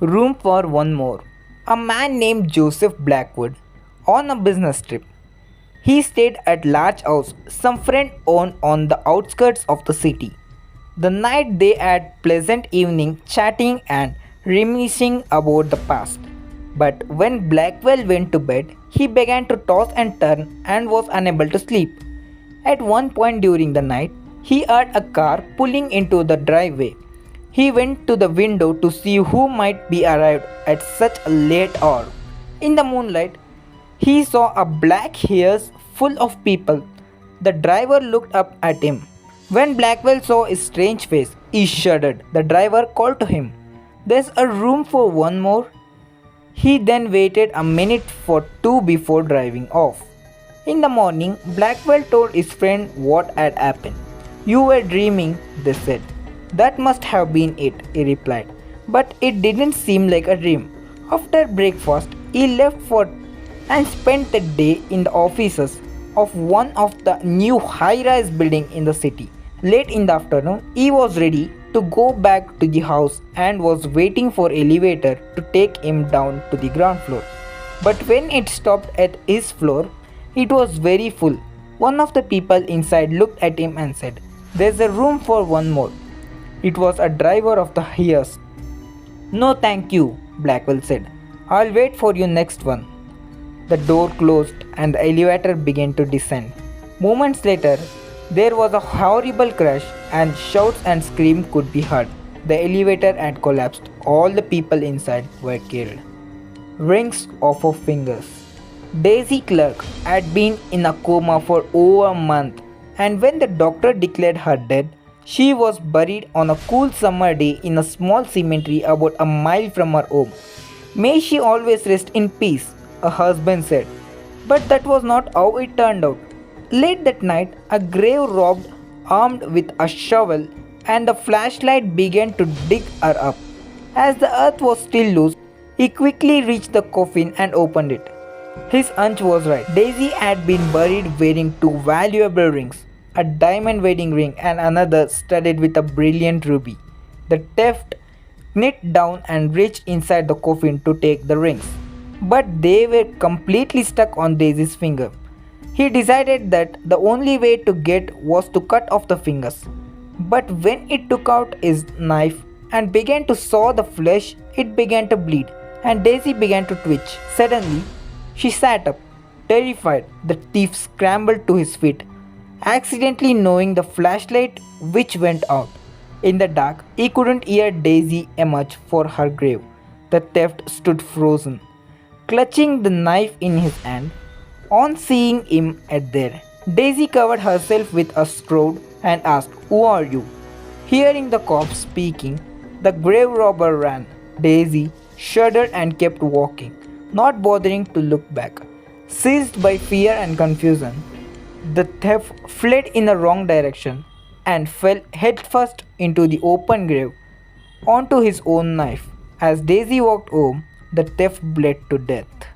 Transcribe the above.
Room for one more. A man named Joseph Blackwood on a business trip. He stayed at large house some friend owned on the outskirts of the city. The night they had pleasant evening chatting and reminiscing about the past. But when Blackwell went to bed, he began to toss and turn and was unable to sleep. At one point during the night, he heard a car pulling into the driveway. He went to the window to see who might be arrived at such a late hour. In the moonlight, he saw a black hearse full of people. The driver looked up at him. When Blackwell saw his strange face, he shuddered. The driver called to him, "There's a room for one more." He then waited a minute for two before driving off. In the morning, Blackwell told his friend what had happened. "You were dreaming," they said. "That must have been it," he replied. "But it didn't seem like a dream." After breakfast, he left for and spent the day in the offices of one of the new high-rise buildings in the city. Late in the afternoon, he was ready to go back to the house and was waiting for elevator to take him down to the ground floor. But when it stopped at his floor, it was very full. One of the people inside looked at him and said, "There's a room for one more." It was a driver of the hearse. "No thank you," Blackwell said. "I'll wait for you next one." The door closed and the elevator began to descend. Moments later, there was a horrible crash and shouts and screams could be heard. The elevator had collapsed. All the people inside were killed. Rings off her fingers. Daisy Clark had been in a coma for over a month, and when the doctor declared her dead, she was buried on a cool summer day in a small cemetery about a mile from her home. "May she always rest in peace," her husband said. But that was not how it turned out. Late that night, a grave robber, armed with a shovel and a flashlight, began to dig her up. As the earth was still loose, he quickly reached the coffin and opened it. His hunch was right. Daisy had been buried wearing two valuable rings, a diamond wedding ring and another studded with a brilliant ruby. The thief knelt down and reached inside the coffin to take the rings, but they were completely stuck on Daisy's finger. He decided that the only way to get was to cut off the fingers. But when he took out his knife and began to saw the flesh, it began to bleed and Daisy began to twitch. Suddenly, she sat up, terrified. The thief scrambled to his feet, accidentally knowing the flashlight which went out. In the dark, he couldn't hear Daisy emerge for her grave. The thief stood frozen, clutching the knife in his hand. On seeing him there, Daisy covered herself with a shroud and asked, "Who are you?" Hearing the corpse speaking, the grave robber ran. Daisy shuddered and kept walking, not bothering to look back. Seized by fear and confusion, the thief fled in the wrong direction and fell headfirst into the open grave onto his own knife. As Daisy walked home, the thief bled to death.